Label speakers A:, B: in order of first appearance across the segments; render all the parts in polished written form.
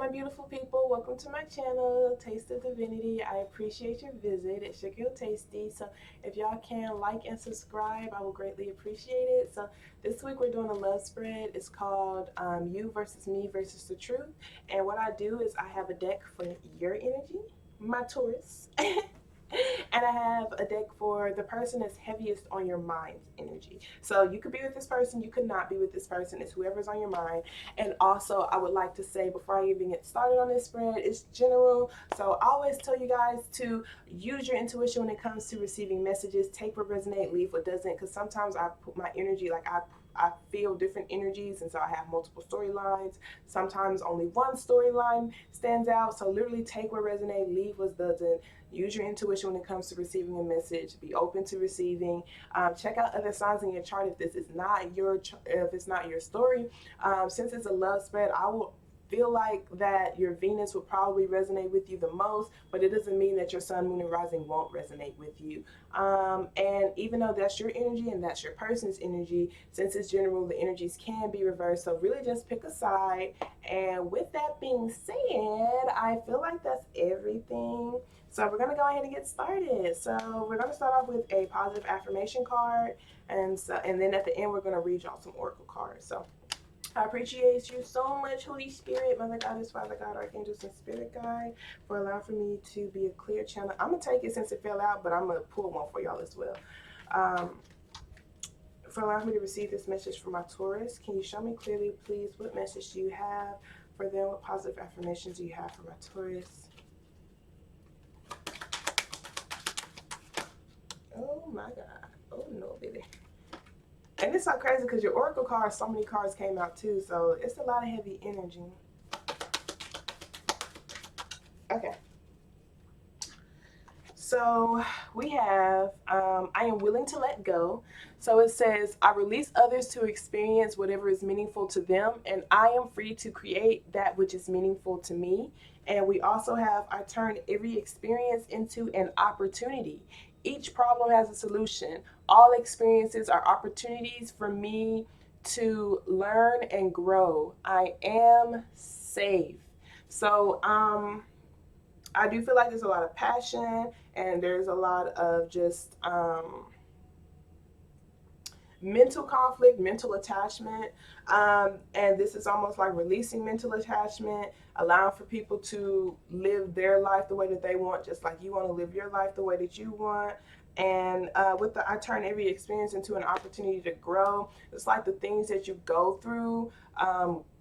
A: my beautiful people. Welcome to my channel, Taste of Divinity. I appreciate your visit. It's your girl Tastee. So if y'all can like and subscribe, I will greatly appreciate it. So this week we're doing a love spread. It's called You versus Me versus the Truth. And what I do is I have a deck for your energy, my Taurus. And I have a deck for the person that's heaviest on your mind's energy. So you could be with this person, you could not be with this person. It's whoever's on your mind. And also, I would like to say before I even get started on this spread, it's general. So I always tell you guys to use your intuition when it comes to receiving messages. Take what resonates, leave what doesn't. Because sometimes I put my energy, like I feel different energies, and so I have multiple storylines. Sometimes only one storyline stands out. So literally take what resonates, leave what doesn't. Use your intuition when it comes to receiving a message. Be open to receiving. Check out other signs in your chart if this is not your if it's not your story. Since it's a love spread, I will feel like that your Venus will probably resonate with you the most, but it doesn't mean that your sun, moon, and rising won't resonate with you. And even though that's your energy and that's your person's energy, since it's general, the energies can be reversed. So really just pick a side. And with that being said, I feel like that's everything. So we're gonna go ahead and get started. So we're gonna start off with a positive affirmation card, and then at the end we're gonna read y'all some oracle cards. So I appreciate you so much, Holy Spirit, Mother Goddess, Father God, Archangels, and Spirit Guide, for allowing for me to be a clear channel. I'm gonna take it since it fell out, but I'm gonna pull one for y'all as well. For allowing me to receive this message from my Taurus, can you show me clearly, please, what message do you have for them? What positive affirmations do you have for my Taurus? Oh my God. Oh no, baby. And it's so crazy because your oracle cards, so many cards came out too, so it's a lot of heavy energy. Okay. So we have, I am willing to let go. So it says, I release others to experience whatever is meaningful to them, and I am free to create that which is meaningful to me. And we also have, I turn every experience into an opportunity. Each problem has a solution. All experiences are opportunities for me to learn and grow. I am safe. So, I do feel like there's a lot of passion and there's a lot of just mental conflict, mental attachment. And this is almost like releasing mental attachment, allowing for people to live their life the way that they want, just like you want to live your life the way that you want. And with the I turn every experience into an opportunity to grow. It's like the things that you go through,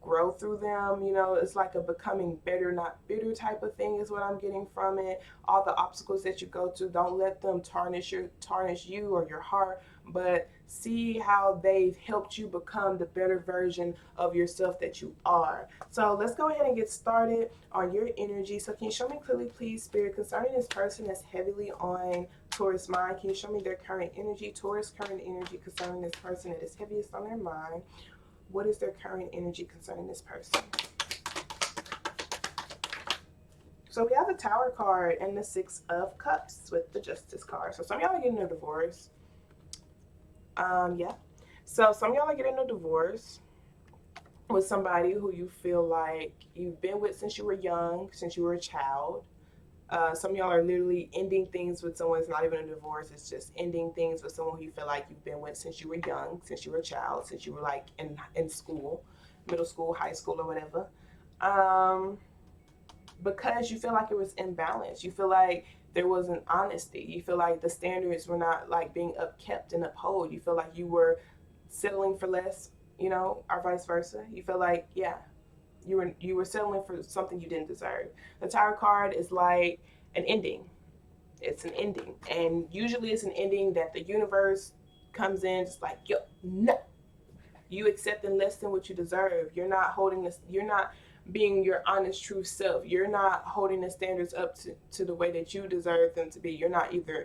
A: grow through them. You know, it's like a becoming better, not bitter type of thing is what I'm getting from it. All the obstacles that you go through, don't let them tarnish you or your heart, but see how they've helped you become the better version of yourself that you are. So let's go ahead and get started on your energy. So can you show me clearly, please, Spirit, concerning this person that's heavily on Taurus mind? Can you show me their current energy, Taurus current energy concerning this person that is heaviest on their mind? What is their current energy concerning this person? So we have the Tower card and the Six of Cups with the Justice card. So some of y'all are getting a divorce. Yeah. So some of y'all are getting a divorce with somebody who you feel like you've been with since you were young, since you were a child. Some of y'all are literally ending things with someone. It's not even a divorce. It's just ending things with someone who you feel like you've been with since you were young, since you were a child, since you were like in school, middle school, high school, or whatever. Because you feel like it was imbalanced. You feel like there wasn't honesty. You feel like the standards were not like being upkept and upheld. You feel like you were settling for less, you know, or vice versa. You feel like, yeah, you were settling for something you didn't deserve. The Tower card is like an ending. It's an ending, and usually it's an ending that the universe comes in just like, yo, no, you accepting less than what you deserve. You're not holding this. You're not being your honest, true self. You're not holding the standards up to the way that you deserve them to be. You're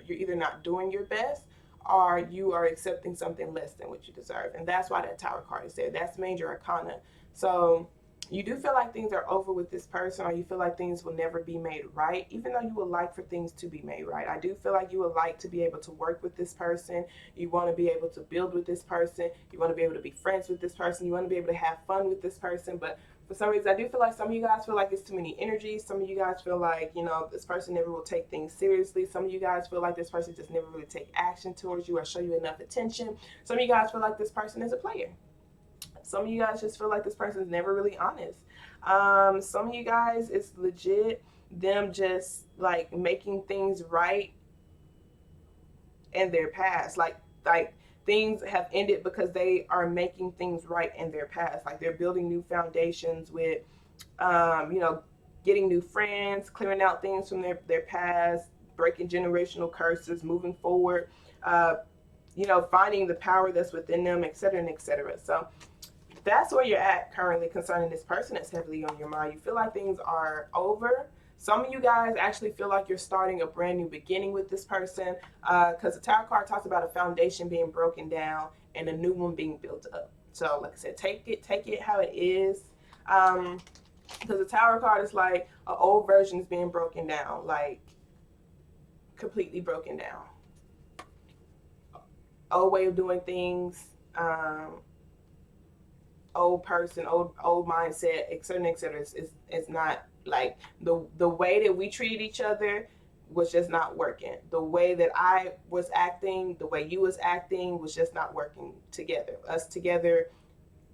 A: either not doing your best, or you are accepting something less than what you deserve. And that's why that Tower card is there. That's major arcana. So you do feel like things are over with this person, or you feel like things will never be made right, even though you would like for things to be made right. I do feel like you would like to be able to work with this person. You want to be able to build with this person. You want to be able to be friends with this person. You want to be able to have fun with this person. But For some reason, I do feel like some of you guys feel like it's too many energies. Some of you guys feel like, you know, this person never will take things seriously. Some of you guys feel like this person just never really take action towards you or show you enough attention. Some of you guys feel like this person is a player. Some of you guys just feel like this person is never really honest. Some of you guys, it's legit them just like making things right in their past. Like things have ended because they are making things right in their past. Like they're building new foundations with, you know, getting new friends, clearing out things from their past, breaking generational curses, moving forward, you know, finding the power that's within them, etc. and etc. So that's where you're at currently concerning this person that's heavily on your mind. You feel like things are over. Some of you guys actually feel like you're starting a brand new beginning with this person, because the Tower card talks about a foundation being broken down and a new one being built up. So like I said, take it how it is, because the Tower card is like an old version is being broken down, like completely broken down. Old way of doing things, old person, old mindset, etc. It's not like the way that we treated each other was just not working. The way that I was acting, the way you was acting was just not working together. Us together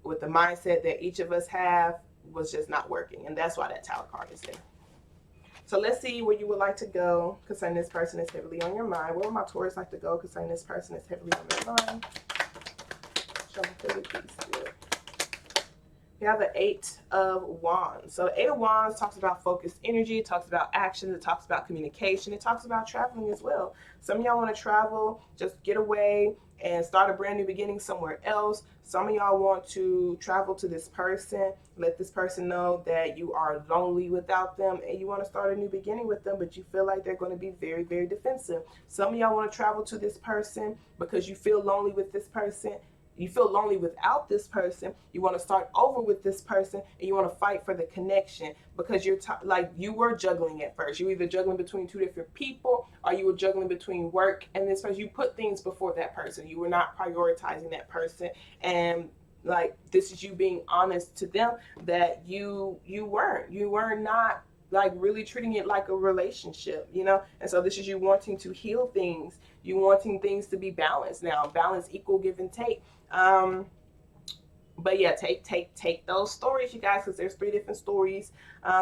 A: with the mindset that each of us have was just not working, and that's why that Tower card is there. So let's see where you would like to go concerning this person that's heavily on your mind. Where would my Taurus like to go concerning this person that's heavily on their mind? Show me clearly, please, Spirit. We have the 8 of Wands. So the 8 of Wands talks about focused energy. It talks about action. It talks about communication. It talks about traveling as well. Some of y'all want to travel, just get away and start a brand new beginning somewhere else. Some of y'all want to travel to this person, let this person know that you are lonely without them and you want to start a new beginning with them, but you feel like they're going to be very, very defensive. Some of y'all want to travel to this person because you feel lonely with this person. You feel lonely without this person. You want to start over with this person, and you want to fight for the connection because you're like you were juggling at first. You were either juggling between 2 different people, or you were juggling between work and this person. You put things before that person. You were not prioritizing that person, and like this is you being honest to them that you were not like really treating it like a relationship, you know. And so this is you wanting to heal things, you wanting things to be balanced now, balance, equal give and take. But yeah, take those stories, you guys, because there's 3 different stories.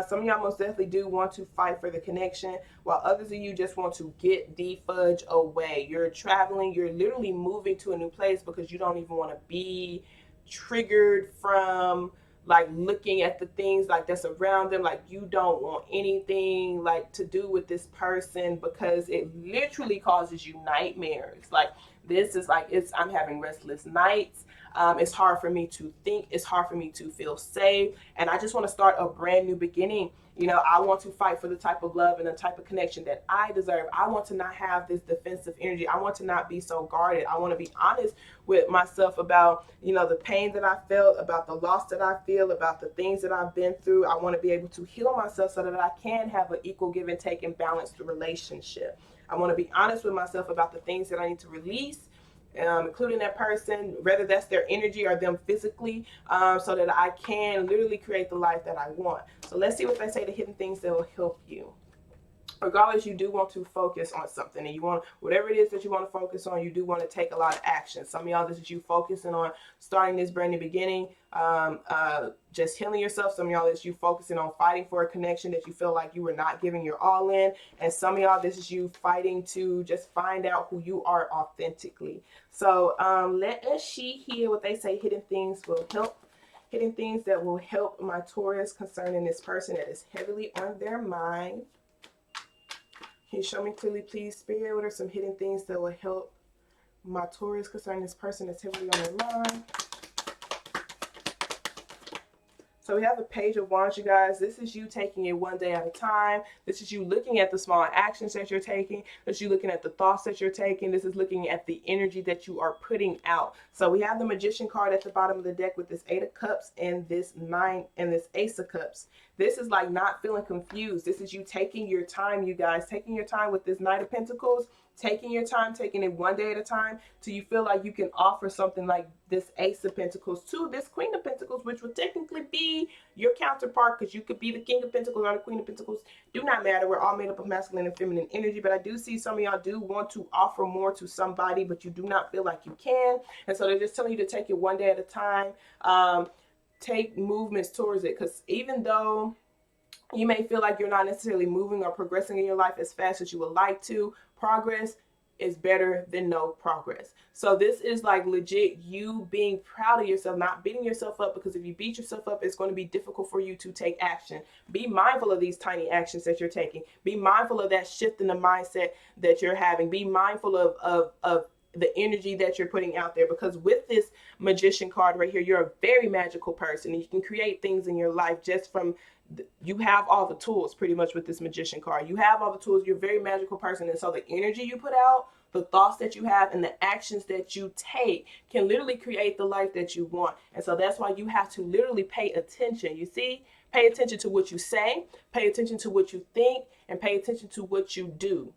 A: Some of y'all most definitely do want to fight for the connection, while others of you just want to get the fudge away. You're traveling, you're literally moving to a new place because you don't even want to be triggered from like looking at the things like that's around them. Like you don't want anything like to do with this person because it literally causes you nightmares. Like this is like, I'm having restless nights. It's hard for me to think. It's hard for me to feel safe. And I just want to start a brand new beginning. You know, I want to fight for the type of love and the type of connection that I deserve. I want to not have this defensive energy. I want to not be so guarded. I want to be honest with myself about, you know, the pain that I felt, about the loss that I feel, about the things that I've been through. I want to be able to heal myself so that I can have an equal give and take and balanced relationship. I want to be honest with myself about the things that I need to release, including that person, whether that's their energy or them physically, so that I can literally create the life that I want. So let's see what they say, the hidden things that will help you. Regardless, you do want to focus on something, and you want, whatever it is that you want to focus on, you do want to take a lot of action. Some of y'all, this is you focusing on starting this brand new beginning, just healing yourself. Some of y'all, this is you focusing on fighting for a connection that you feel like you were not giving your all in. And some of y'all, this is you fighting to just find out who you are authentically. So let us hear what they say, hidden things will help. Hidden things that will help my Taurus concerning this person that is heavily on their mind. Can you show me clearly, please, Spirit? What are some hidden things that will help my Taurus concerning this person that's heavily on their mind? So we have the Page of Wands, you guys. This is you taking it one day at a time. This is you looking at the small actions that you're taking. This is you looking at the thoughts that you're taking. This is looking at the energy that you are putting out. So we have the Magician card at the bottom of the deck with this 8 of Cups and this 9 and this Ace of Cups. This is like not feeling confused. This is you taking your time, you guys, taking your time with this Knight of Pentacles, taking your time, taking it one day at a time, till you feel like you can offer something like this Ace of Pentacles to this Queen of Pentacles, which would technically be your counterpart, because you could be the King of Pentacles or the Queen of Pentacles. Do not matter. We're all made up of masculine and feminine energy, but I do see some of y'all do want to offer more to somebody, but you do not feel like you can. And so they're just telling you to take it one day at a time. Take movements towards it, because even though you may feel like you're not necessarily moving or progressing in your life as fast as you would like to, progress is better than no progress. So this is like legit you being proud of yourself, not beating yourself up, because if you beat yourself up, it's going to be difficult for you to take action. Be mindful of these tiny actions that you're taking. Be mindful of that shift in the mindset that you're having. Be mindful of the energy that you're putting out there, because with this Magician card right here, you're a very magical person, and you can create things in your life just from, you have all the tools pretty much with this Magician card. You have all the tools. You're a very magical person, and so the energy you put out, the thoughts that you have, and the actions that you take can literally create the life that you want. And so that's why you have to literally pay attention. You see, pay attention to what you say, pay attention to what you think, and pay attention to what you do.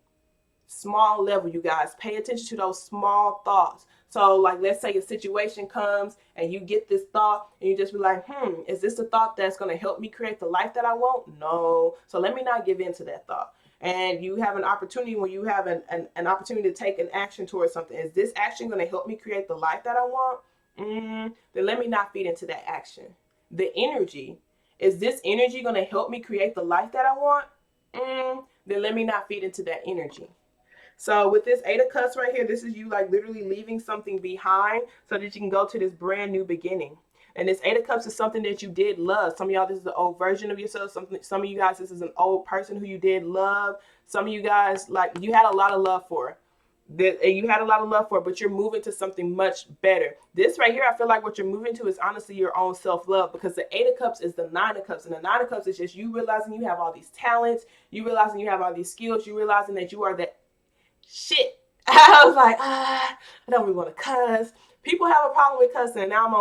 A: Small level, you guys, pay attention to those small thoughts. So like, let's say a situation comes and you get this thought and you just be like, is this a thought that's going to help me create the life that I want? No. So let me not give in to that thought. And you have an opportunity when you have an opportunity to take an action towards something. Is this action going to help me create the life that I want? Then let me not feed into that action. The energy, is this energy going to help me create the life that I want? Then let me not feed into that energy. So with this Eight of Cups right here, this is you like literally leaving something behind so that you can go to this brand new beginning. And this Eight of Cups is something that you did love. Some of y'all, this is an old version of yourself. Some of you guys, this is an old person who you did love. Some of you guys, like, you had a lot of love for. You had a lot of love for, but you're moving to something much better. This right here, I feel like what you're moving to is honestly your own self-love, because the Eight of Cups is the Nine of Cups, and the Nine of Cups is just you realizing you have all these talents, you realizing you have all these skills, you realizing that you are that shit. I was like, I don't really want to cuss. People have a problem with cussing, and now I'm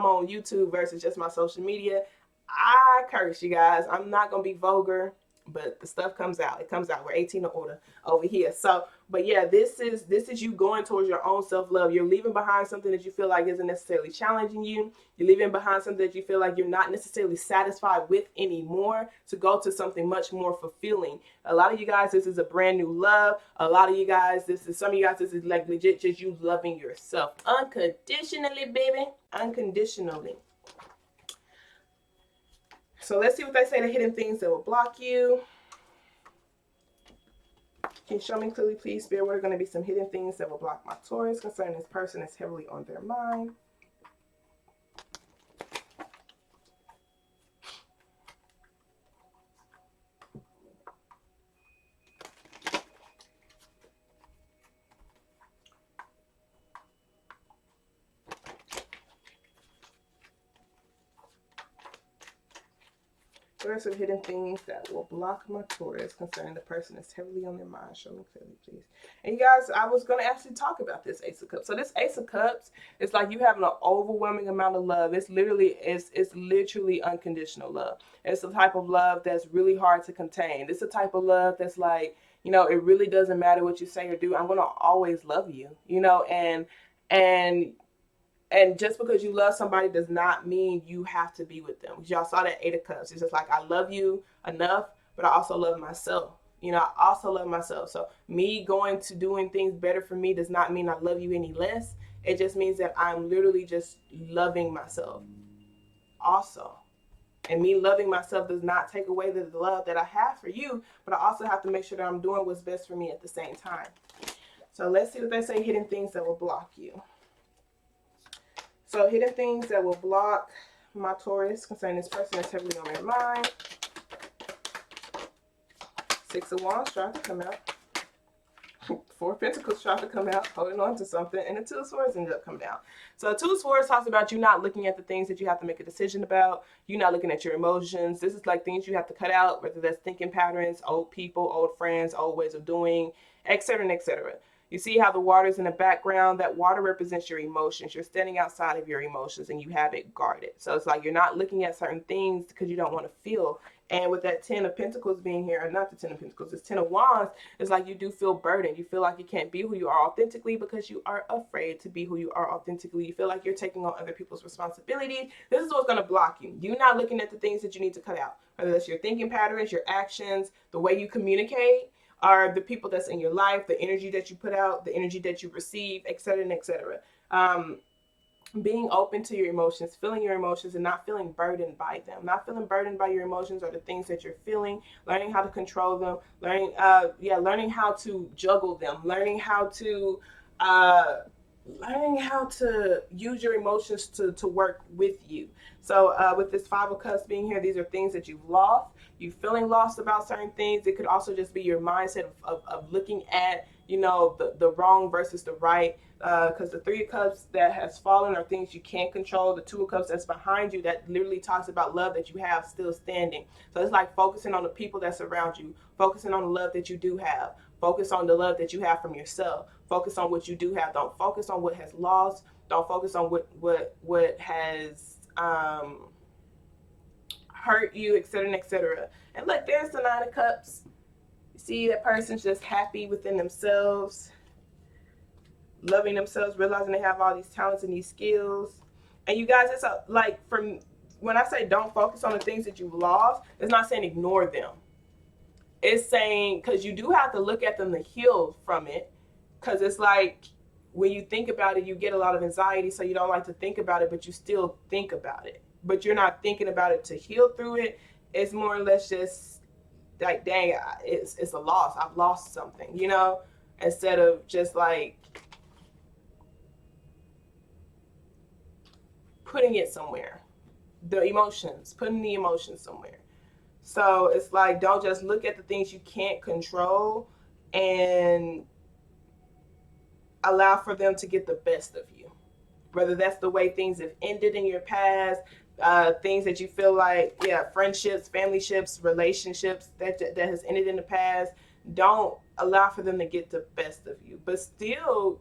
A: on YouTube versus just my social media. I curse, you guys. I'm not gonna be vulgar, but the stuff comes out. It comes out. We're 18 or older over here. So, but yeah, this is you going towards your own self-love. You're leaving behind something that you feel like isn't necessarily challenging you. You're leaving behind something that you feel like you're not necessarily satisfied with anymore, to go to something much more fulfilling. A lot of you guys, this is a brand new love. A lot of you guys, some of you guys, this is like legit just you loving yourself unconditionally, baby. Unconditionally. So let's see what they say, the hidden things that will block you. Can you show me clearly, please, Spirit? What are going to be some hidden things that will block my Taurus concerning this person that's heavily on their mind? What are some hidden things that will block my Taurus concerning the person that's heavily on their mind? Show me clearly, please. And you guys, I was going to actually talk about this Ace of Cups. So this Ace of Cups, it's like you having an overwhelming amount of love. It's literally unconditional love. It's the type of love that's really hard to contain. It's the type of love that's like, you know, it really doesn't matter what you say or do. I'm going to always love you, you know, and just because you love somebody does not mean you have to be with them. Y'all saw that Eight of Cups. It's just like, I love you enough, but I also love myself. You know, I also love myself. So me going to doing things better for me does not mean I love you any less. It just means that I'm literally just loving myself also. And me loving myself does not take away the love that I have for you, but I also have to make sure that I'm doing what's best for me at the same time. So let's see what they say, hidden things that will block you. So hidden things that will block my Taurus concerning this person that's heavily on their mind. Six of Wands trying to come out. Four of Pentacles trying to come out, holding on to something. And the Two of Swords ended up coming out. So the Two of Swords talks about you not looking at the things that you have to make a decision about. You not looking at your emotions. This is like things you have to cut out, whether that's thinking patterns, old people, old friends, old ways of doing, etc. and etc. You see how the water's in the background? That water represents your emotions. You're standing outside of your emotions and you have it guarded. So it's like you're not looking at certain things because you don't want to feel. And with that 10 of Pentacles being here, or not the 10 of Pentacles, it's 10 of Wands, it's like you do feel burdened. You feel like you can't be who you are authentically because you are afraid to be who you are authentically. You feel like you're taking on other people's responsibility. This is what's going to block you. You're not looking at the things that you need to cut out, whether that's your thinking patterns, your actions, the way you communicate, are the people that's in your life, the energy that you put out, the energy that you receive, etc. and etc. Being open to your emotions, feeling your emotions and not feeling burdened by them. Not feeling burdened by your emotions or the things that you're feeling, learning how to control them, learning how to juggle them, learning how to use your emotions to work with you. So with this 5 of Cups being here, these are things that you've lost. You feeling lost about certain things. It could also just be your mindset of looking at, the wrong versus the right. Because the 3 of Cups that has fallen are things you can't control. The 2 of Cups that's behind you, that literally talks about love that you have still standing. So it's like focusing on the people that surround you, focusing on the love that you do have, focus on the love that you have from yourself, focus on what you do have. Don't focus on what has lost. Don't focus on what has hurt you, etc., etc. And look, there's the 9 of Cups. You see that person's just happy within themselves, loving themselves, realizing they have all these talents and these skills. And you guys, it's like, from when I say don't focus on the things that you've lost, it's not saying ignore them. It's saying, because you do have to look at them to heal from it. Because it's like, when you think about it, you get a lot of anxiety, so you don't like to think about it, but you still think about it. But you're not thinking about it to heal through it. It's more or less just like, dang, it's a loss. I've lost something, instead of just like putting it somewhere. Putting the emotions somewhere. So it's like, don't just look at the things you can't control and allow for them to get the best of you. Whether that's the way things have ended in your past, things that you feel like, friendships, familyships, relationships that has ended in the past. Don't allow for them to get the best of you, but still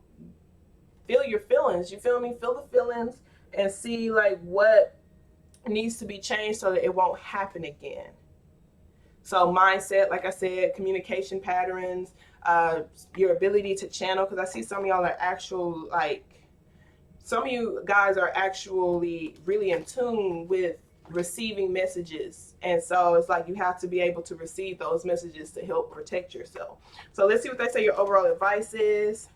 A: feel your feelings. You feel me? Feel the feelings and see like what needs to be changed so that it won't happen again. So mindset, like I said, communication patterns, your ability to channel, because I see some of y'all are some of you guys are actually really in tune with receiving messages. And so it's like you have to be able to receive those messages to help protect yourself. So let's see what they say your overall advice is.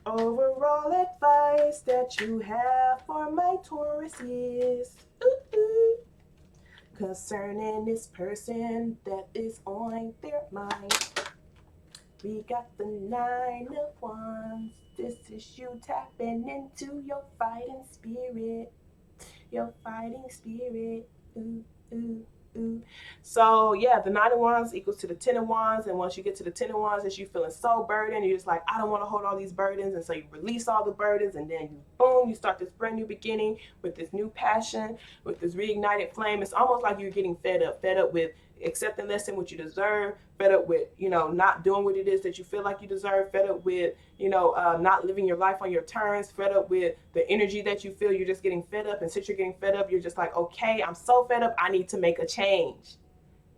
A: Overall advice that you have for my Taurus is concerning this person that is on their mind. We got the 9 of Wands. This is you tapping into your fighting spirit. Your fighting spirit. Ooh, ooh, ooh. So yeah, the 9 of Wands equals to the 10 of Wands. And once you get to the 10 of Wands, it's you feeling so burdened. You're just like, I don't want to hold all these burdens. And so you release all the burdens. And then boom, you start this brand new beginning with this new passion, with this reignited flame. It's almost like you're getting fed up with accepting less than what you deserve, fed up with, not doing what it is that you feel like you deserve, fed up with, not living your life on your terms, fed up with the energy that you feel. You're just getting fed up. And since you're getting fed up, you're just like, okay, I'm so fed up. I need to make a change.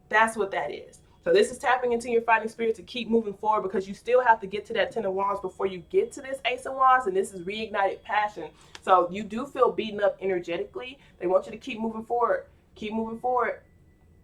A: That's what that is. So this is tapping into your fighting spirit to keep moving forward, because you still have to get to that 10 of Wands before you get to this Ace of Wands. And this is reignited passion. So you do feel beaten up energetically. They want you to keep moving forward. Keep moving forward.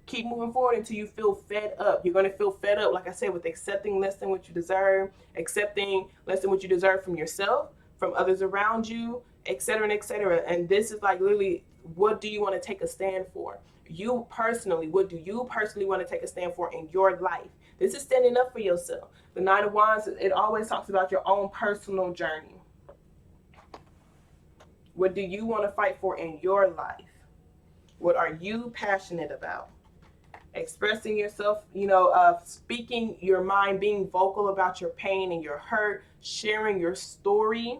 A: Keep moving forward until you feel fed up. You're going to feel fed up, like I said, with accepting less than what you deserve, accepting less than what you deserve from yourself, from others around you, etc. and etc. And this is like literally, what do you want to take a stand for? You personally, what do you personally want to take a stand for in your life? This is standing up for yourself. The 9 of Wands, it always talks about your own personal journey. What do you want to fight for in your life? What are you passionate about? Expressing yourself, speaking your mind, being vocal about your pain and your hurt, sharing your story.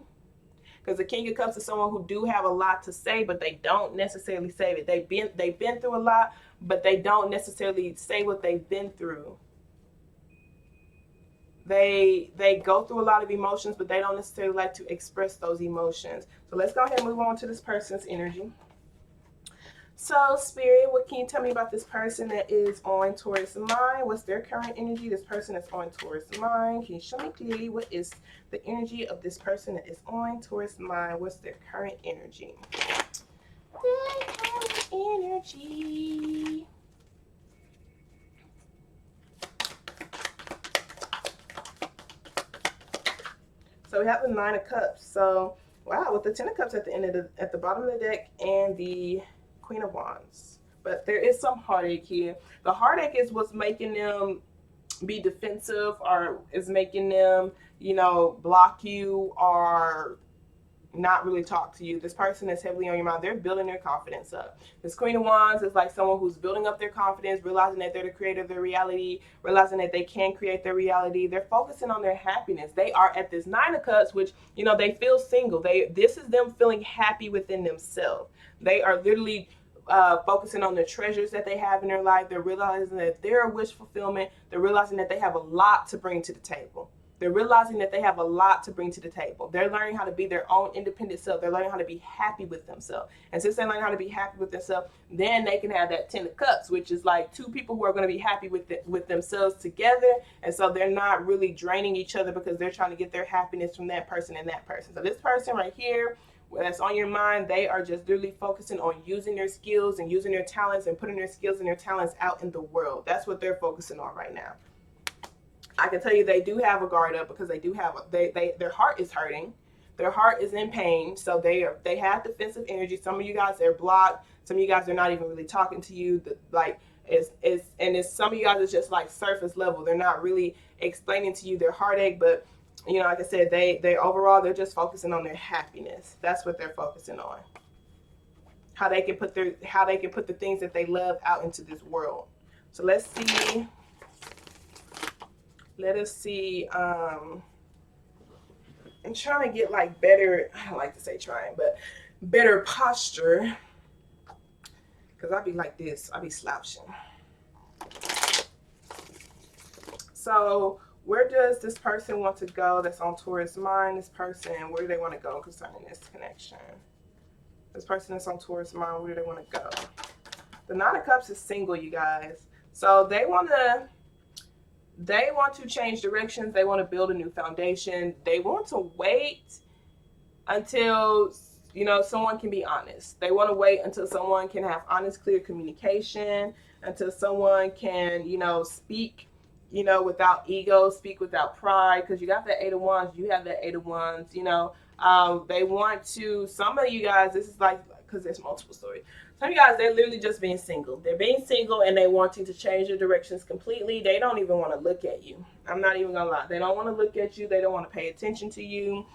A: Because the King of Cups is someone who do have a lot to say, but they don't necessarily say it. They've been through a lot, but they don't necessarily say what they've been through. They go through a lot of emotions, but they don't necessarily like to express those emotions. So let's go ahead and move on to this person's energy. So, Spirit, what can you tell me about this person that is on Taurus mind? What's their current energy? This person that's on Taurus mind. Can you show me clearly what is the energy of this person that is on Taurus mind? What's their current energy? Their current energy. So we have the Nine of Cups. So, wow, with the Ten of Cups at the end of at the bottom of the deck and the Queen of Wands. But there is some heartache here. The heartache is what's making them be defensive, or is making them, you know, block you or not really talk to you. This person is heavily on your mind. They're building their confidence up. This Queen of Wands is like someone who's building up their confidence, realizing that they're the creator of their reality, realizing that they can create their reality. They're focusing on their happiness. They are at this Nine of Cups, which, you know, they feel single. This is them feeling happy within themselves. They are literally focusing on the treasures that they have in their life. They're realizing that they're a wish fulfillment. They're realizing that they have a lot to bring to the table. They're realizing that they have a lot to bring to the table. They're learning how to be their own independent self. They're learning how to be happy with themselves. And since they learn how to be happy with themselves, then they can have that Ten of Cups, which is like two people who are going to be happy with themselves together. And so they're not really draining each other because they're trying to get their happiness from that person and that person. So this person right here, that's on your mind, they are just literally focusing on using their skills and using their talents and putting their skills and their talents out in the world. That's what they're focusing on right now. I can tell you they do have a guard up because they do have their heart is hurting. Their heart is in pain. So they have defensive energy. Some of you guys, they're blocked. Some of you guys, they're not even really talking to you. Some of you guys is just like surface level. They're not really explaining to you their heartache, but you know, like I said, they overall, they're just focusing on their happiness. That's what they're focusing on. How they can put the things that they love out into this world. So let's see. Let us see. I'm trying to get like better, I don't like to say trying, but better posture. Because I'll be like this. I'll be slouching. So where does this person want to go that's on Taurus mind? This person, where do they want to go concerning this connection? This person that's on Taurus mind, where do they want to go? The Nine of Cups is single, you guys. So they want to change directions. They want to build a new foundation. They want to wait until, you know, someone can be honest. They want to wait until someone can have honest, clear communication, until someone can, you know, speak, you know, without ego, speak without pride, because you got that Eight of Wands, you have that Eight of Wands, you know. They want to, some of you guys, this is like, because there's multiple stories. Some of you guys, they're literally just being single. They're being single and they wanting to change their directions completely. They don't even want to look at you. I'm not even going to lie. They don't want to look at you. They don't want to pay attention to you.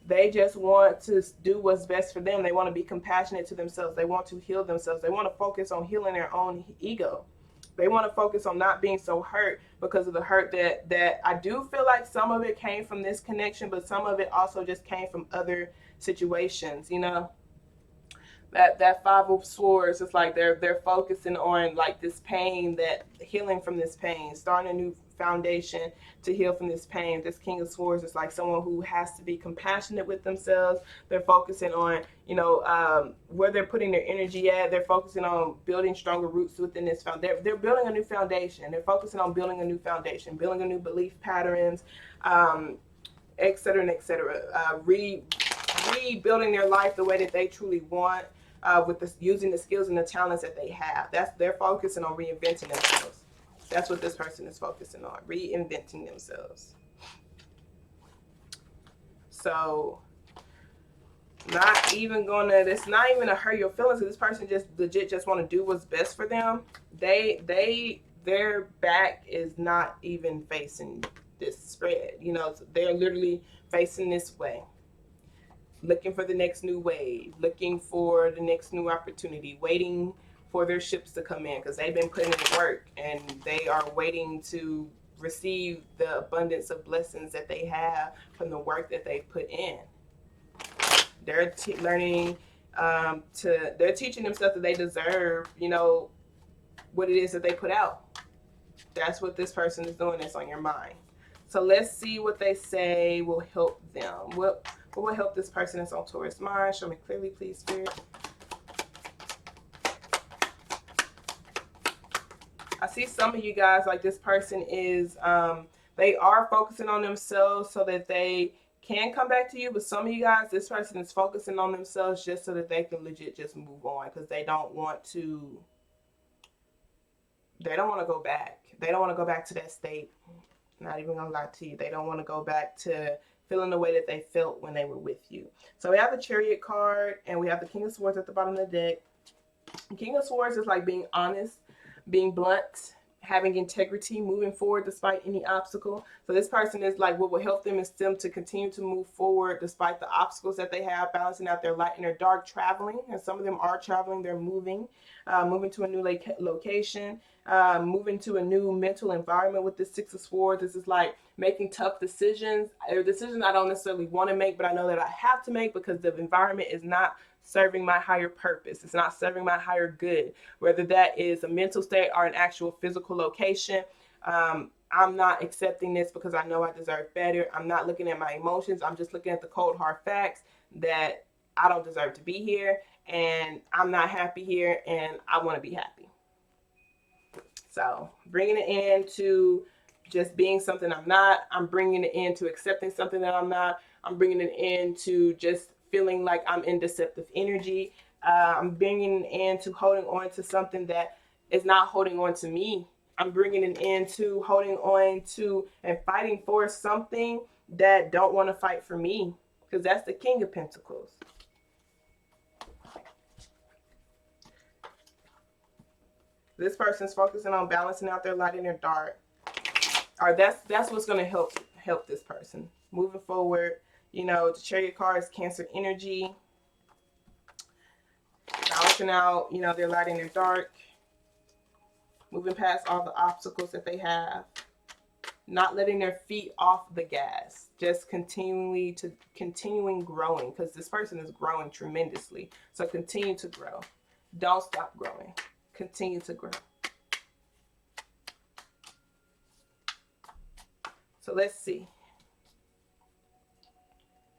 A: They just want to do what's best for them. They want to be compassionate to themselves. They want to heal themselves. They want to focus on healing their own ego. They want to focus on not being so hurt because of the hurt that I do feel like some of it came from this connection, but some of it also just came from other situations, you know. That Five of Swords, it's like they're focusing on like this pain, that healing from this pain, starting a new foundation to heal from this pain. This King of Swords is like someone who has to be compassionate with themselves. They're focusing on, you know, where they're putting their energy at. They're focusing on building stronger roots within this foundation. They're building a new foundation. They're focusing on building a new foundation, building a new belief patterns, et cetera, and et cetera. Rebuilding their life the way that they truly want. Using the skills and the talents that they have. They're focusing on reinventing themselves. That's what this person is focusing on, reinventing themselves. So not even it's not even to hurt your feelings. This person just legit just want to do what's best for them. Their back is not even facing this spread. You know, they're literally facing this way, looking for the next new wave, looking for the next new opportunity, waiting for their ships to come in because they've been putting in work and they are waiting to receive the abundance of blessings that they have from the work that they put in. They're learning they're teaching themselves that they deserve, you know, what it is that they put out. That's what this person is doing that's on your mind. So let's see what they say will help them. What will help this person that's on Taurus mind? Show me clearly, please, Spirit. I see some of you guys, like this person is, they are focusing on themselves so that they can come back to you. But some of you guys, this person is focusing on themselves just so that they can legit just move on, because they don't want to go back. They don't want to go back to that state. Not even gonna lie to you. They don't want to go back to feeling the way that they felt when they were with you. So we have the Chariot card and we have the King of Swords at the bottom of the deck. King of Swords is like being honest, being blunt, having integrity, moving forward despite any obstacle. So this person is like, what will help them is them to continue to move forward despite the obstacles that they have, balancing out their light and their dark, traveling. And some of them are traveling, they're moving to a new location, moving to a new mental environment with this Six of Swords. This is like making tough decisions, or decisions I don't necessarily want to make, but I know that I have to make because the environment is not serving my higher purpose. It's not serving my higher good, whether that is a mental state or an actual physical location. I'm not accepting this because I know I deserve better. I'm not looking at my emotions. I'm just looking at the cold hard facts that I don't deserve to be here, and I'm not happy here, and I want to be happy. So bringing it into just being something I'm not. I'm bringing it into accepting something that I'm not. I'm bringing it into just feeling like I'm in deceptive energy. I'm bringing it into holding on to something that is not holding on to me. I'm bringing it into holding on to and fighting for something that don't want to fight for me, because that's the King of Pentacles. This person's focusing on balancing out their light and their dark. Or that's what's going to help this person moving forward. You know, the Chariot card is Cancer energy, balancing out, you know, their light and their dark, moving past all the obstacles that they have, not letting their feet off the gas, just continuing growing, because this person is growing tremendously. So continue to grow. Don't stop growing. Continue to grow. So let's see.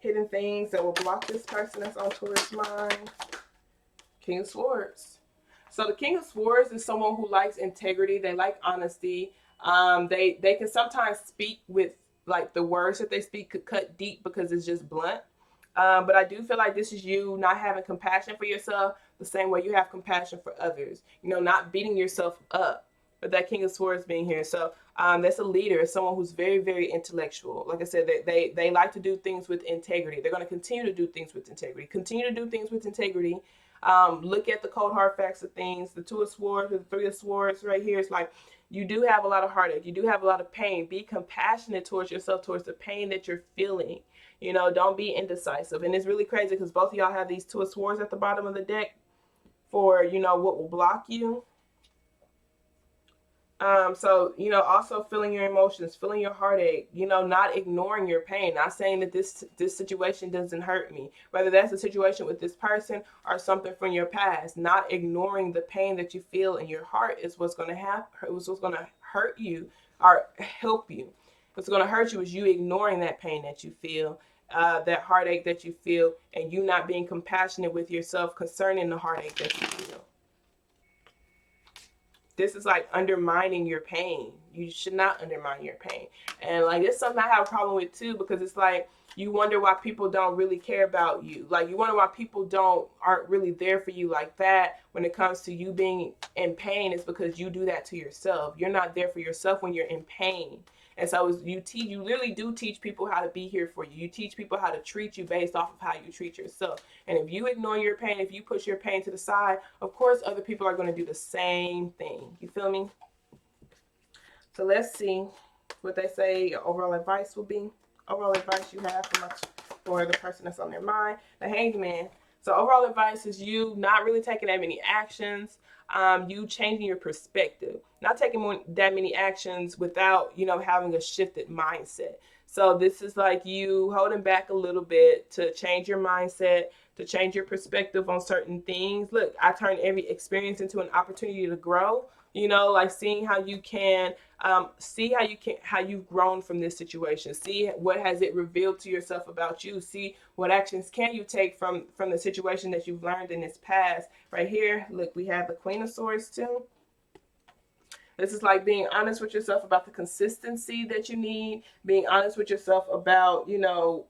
A: Hidden things that will block this person that's on Taurus mind. King of Swords. So the King of Swords is someone who likes integrity. They like honesty. They can sometimes speak with, like, the words that they speak could cut deep because it's just blunt. But I do feel like this is you not having compassion for yourself the same way you have compassion for others. You know, not beating yourself up. But that King of Swords being here. So that's a leader, someone who's very, very intellectual. Like I said, they like to do things with integrity. They're going to continue to do things with integrity. Continue to do things with integrity. Look at the cold hard facts of things. The Two of Swords, the Three of Swords right here. It's like you do have a lot of heartache. You do have a lot of pain. Be compassionate towards yourself, towards the pain that you're feeling. You know, don't be indecisive. And it's really crazy because both of y'all have these Two of Swords at the bottom of the deck for, you know, what will block you. So, you know, also feeling your emotions, feeling your heartache, you know, not ignoring your pain, not saying that this situation doesn't hurt me, whether that's a situation with this person or something from your past. Not ignoring the pain that you feel in your heart is what's going to happen. What's going to hurt you or help you. What's going to hurt you is you ignoring that pain that you feel, that heartache that you feel, and you not being compassionate with yourself concerning the heartache that you feel. This is like undermining your pain. You should not undermine your pain. And like, it's something I have a problem with too, because it's like, you wonder why people don't really care about you. Like, you wonder why people aren't really there for you like that when it comes to you being in pain. It's because you do that to yourself. You're not there for yourself when you're in pain. And so you literally do teach people how to be here for you. You teach people how to treat you based off of how you treat yourself. And if you ignore your pain, if you push your pain to the side, of course, other people are going to do the same thing. You feel me? So let's see what they say your overall advice will be. Overall advice you have for the person that's on their mind. The Hanged Man. So overall advice is you not really taking that many actions. You changing your perspective, not taking that many actions without, you know, having a shifted mindset. So this is like you holding back a little bit to change your mindset, to change your perspective on certain things. Look, I turn every experience into an opportunity to grow. You know, like seeing how you can see how you've grown from this situation. See what has it revealed to yourself about you. See what actions can you take from the situation that you've learned in this past. Right here, look, we have the Queen of Swords too. This is like being honest with yourself about the consistency that you need, being honest with yourself about, you know,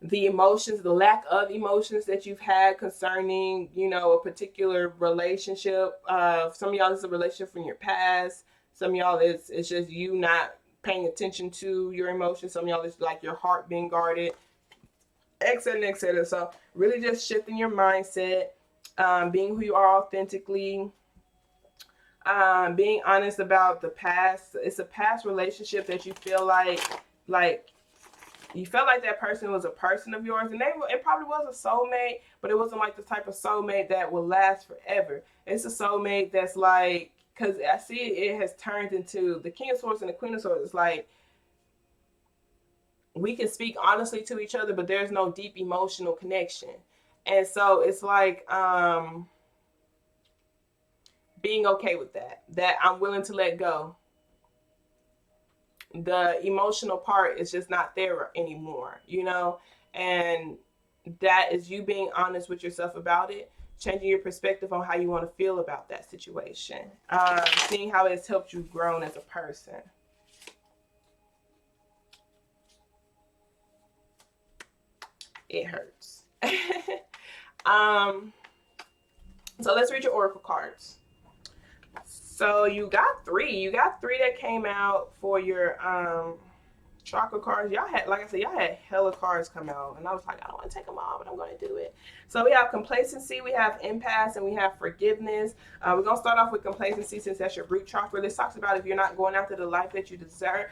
A: the emotions, the lack of emotions that you've had concerning, you know, a particular relationship. Some of y'all, this is a relationship from your past. Some of y'all, it's just you not paying attention to your emotions. Some of y'all, it's like your heart being guarded, etc., etc. So really just shifting your mindset, being who you are authentically, being honest about the past. It's a past relationship that you feel like you felt like that person was a person of yours, and it probably was a soulmate, but it wasn't like the type of soulmate that will last forever. It's a soulmate that's like, because I see it has turned into the King of Swords and the Queen of Swords. It's like we can speak honestly to each other, but there's no deep emotional connection. And so it's like being okay with that I'm willing to let go. The emotional part is just not there anymore, you know, and that is you being honest with yourself about it, changing your perspective on how you want to feel about that situation, seeing how it's helped you grow as a person. It hurts. So let's read your oracle cards. So you got three that came out for your chakra cards. Y'all had, like I said, y'all had hella cards come out, and I was like, I don't want to take them all, but I'm going to do it. So we have complacency, we have impasse, and we have forgiveness. We're going to start off with complacency, since that's your root chakra. This talks about if you're not going after the life that you deserve,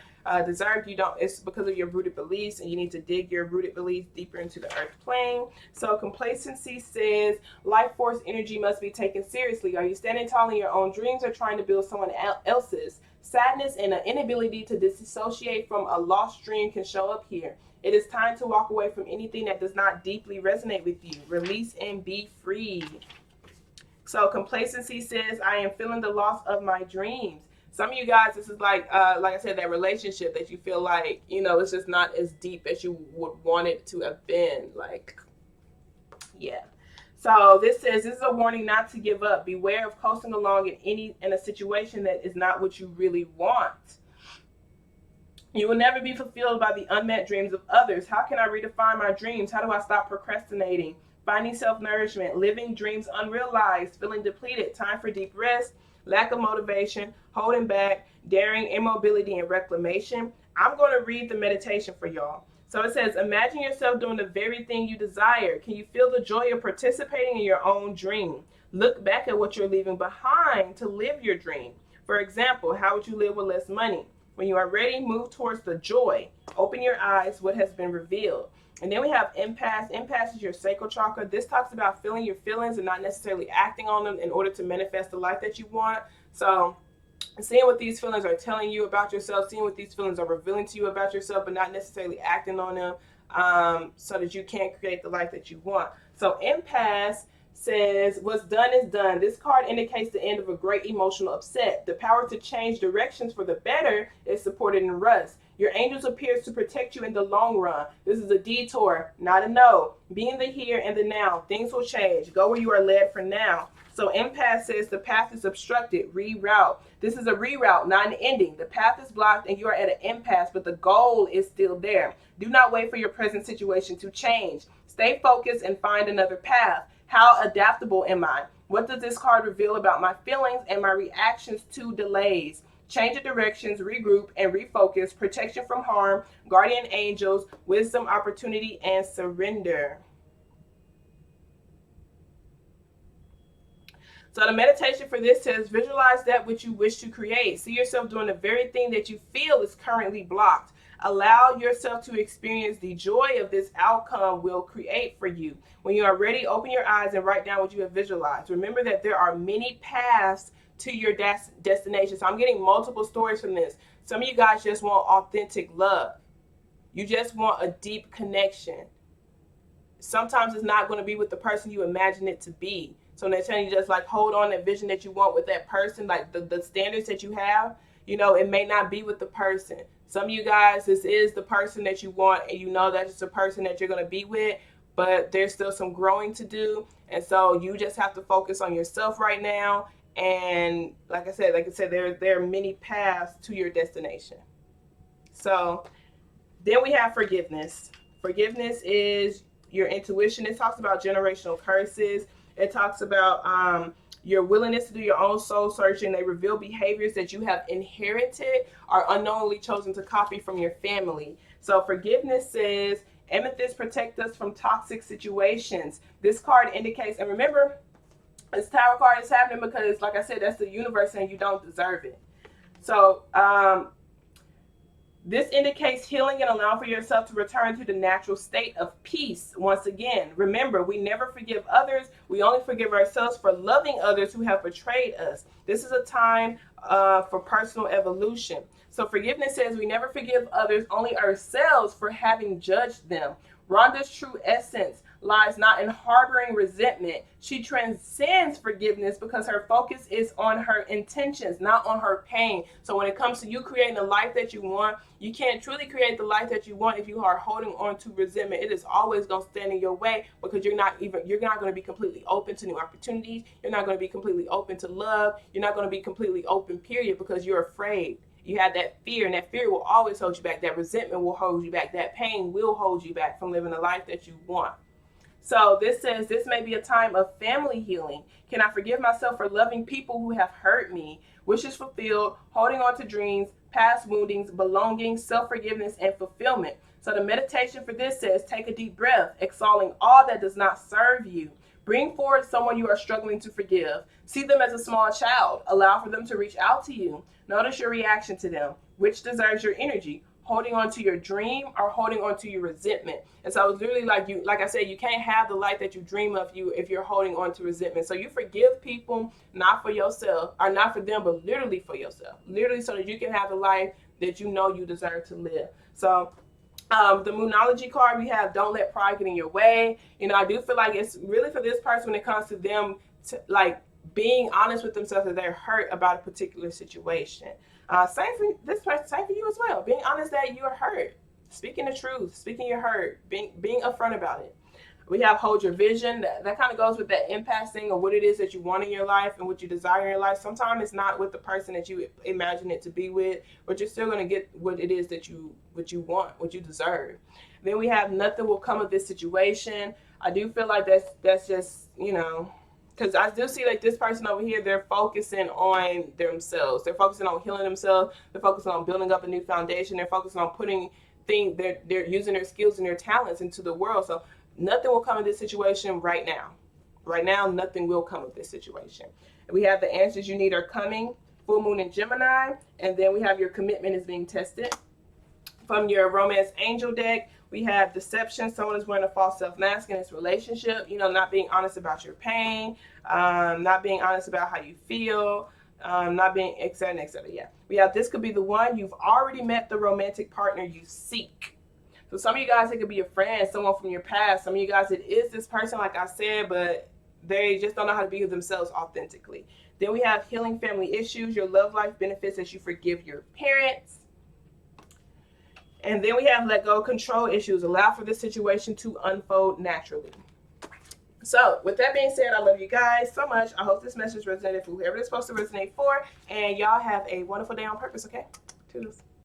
A: you don't. It's because of your rooted beliefs, and you need to dig your rooted beliefs deeper into the earth plane. So complacency says life force energy must be taken seriously. Are you standing tall in your own dreams, or trying to build someone else's? Sadness and an inability to disassociate from a lost dream can show up here. It is time to walk away from anything that does not deeply resonate with you. Release and be free. So complacency says, I am feeling the loss of my dreams. Some of you guys, this is like I said, that relationship that you feel like, you know, it's just not as deep as you would want it to have been. Like, yeah. So this says, this is a warning not to give up. Beware of coasting along in a situation that is not what you really want. You will never be fulfilled by the unmet dreams of others. How can I redefine my dreams? How do I stop procrastinating? Finding self-nourishment, living dreams unrealized, feeling depleted, time for deep rest, lack of motivation, holding back, daring, immobility, and reclamation. I'm going to read the meditation for y'all. So it says, imagine yourself doing the very thing you desire. Can you feel the joy of participating in your own dream? Look back at what you're leaving behind to live your dream. For example, how would you live with less money? When you are ready, move towards the joy. Open your eyes, what has been revealed. And then we have impasse. Impasse is your sacral chakra. This talks about feeling your feelings and not necessarily acting on them in order to manifest the life that you want. So seeing what these feelings are telling you about yourself, seeing what these feelings are revealing to you about yourself, but not necessarily acting on them, so that you can create the life that you want. So impasse says, what's done is done. This card indicates the end of a great emotional upset. The power to change directions for the better is supported in rust. Your angels appears to protect you in the long run. This is a detour, not a no. Be in the here and the now. Things will change. Go where you are led for now. So impasse says the path is obstructed. Reroute. This is a reroute, not an ending. The path is blocked and you are at an impasse, but the goal is still there. Do not wait for your present situation to change. Stay focused and find another path. How adaptable am I? What does this card reveal about my feelings and my reactions to delays? Change the directions, regroup, and refocus. Protection from harm, guardian angels, wisdom, opportunity, and surrender. So the meditation for this says, visualize that which you wish to create. See yourself doing the very thing that you feel is currently blocked. Allow yourself to experience the joy of this outcome will create for you. When you are ready, open your eyes and write down what you have visualized. Remember that there are many paths to your destination. So I'm getting multiple stories from this. Some of you guys just want authentic love. You just want a deep connection. sometimes it's not going to be with the person you imagine it to be. So they're telling you just like hold on that vision that you want with that person, like the standards that you have, you know, it may not be with the person. Some of you guys, this is the person that you want, and you know that it's the person that you're going to be with, but there's still some growing to do. And so you just have to focus on yourself right now. And like I said, there are many paths to your destination. So then we have forgiveness. Forgiveness is your intuition. It talks about generational curses. It talks about your willingness to do your own soul searching. They reveal behaviors that you have inherited or unknowingly chosen to copy from your family. So forgiveness says, amethyst protect us from toxic situations. This card indicates, and remember, this tarot card is happening because, like I said, that's the universe and you don't deserve it. So this indicates healing and allowing for yourself to return to the natural state of peace. Once again, remember, we never forgive others. We only forgive ourselves for loving others who have betrayed us. This is a time for personal evolution. So forgiveness says we never forgive others, only ourselves for having judged them. Rhonda's true essence lies not in harboring resentment. She transcends forgiveness because her focus is on her intentions, not on her pain. So when it comes to you creating the life that you want, you can't truly create the life that you want if you are holding on to resentment. It is always going to stand in your way because you're not going to be completely open to new opportunities. You're not going to be completely open to love. You're not going to be completely open, period, because you're afraid. You have that fear, and that fear will always hold you back. That resentment will hold you back. That pain will hold you back from living the life that you want. So this says this may be a time of family healing. Can I forgive myself for loving people who have hurt me? Wishes fulfilled, holding on to dreams, past woundings, belonging, self-forgiveness, and fulfillment. So the meditation for this says take a deep breath, exhaling all that does not serve you. Bring forward someone you are struggling to forgive. See them as a small child. Allow for them to reach out to you. Notice your reaction to them. Which deserves your energy? Holding on to your dream or holding on to your resentment? And so it's literally like I said, you can't have the life that you dream of if you're holding on to resentment. So you forgive people, not for yourself, or not for them, but literally for yourself. Literally so that you can have the life that you know you deserve to live. So the Moonology card, we have don't let pride get in your way. You know, I do feel like it's really for this person when it comes to them like being honest with themselves that they're hurt about a particular situation. Same for this person, same for you as well. Being honest that you're hurt, speaking the truth, speaking your hurt, being upfront about it. We have hold your vision. That kind of goes with that impasse thing of what it is that you want in your life and what you desire in your life. Sometimes it's not with the person that you imagine it to be with, but you're still going to get what it is that you want, what you deserve. Then we have nothing will come of this situation. I do feel like that's just, you know, because I do see like this person over here, they're focusing on themselves. They're focusing on healing themselves. They're focusing on building up a new foundation. They're focusing on putting things, they're using their skills and their talents into the world. So nothing will come of this situation right now. Right now, nothing will come of this situation. We have the answers you need are coming. Full moon in Gemini. And then we have your commitment is being tested. From your romance angel deck, we have deception. Someone is wearing a false self-mask in this relationship. You know, not being honest about your pain, not being honest about how you feel, not being, et cetera, et cetera. Yeah. We have this could be the one. You've already met the romantic partner you seek. So some of you guys, it could be a friend, someone from your past. Some of you guys, it is this person, like I said, but they just don't know how to be themselves authentically. Then we have healing family issues. Your love life benefits as you forgive your parents. And then we have let go control issues. Allow for this situation to unfold naturally. So with that being said, I love you guys so much. I hope this message resonated for whoever it's supposed to resonate for. And y'all have a wonderful day on purpose, okay? Toodles.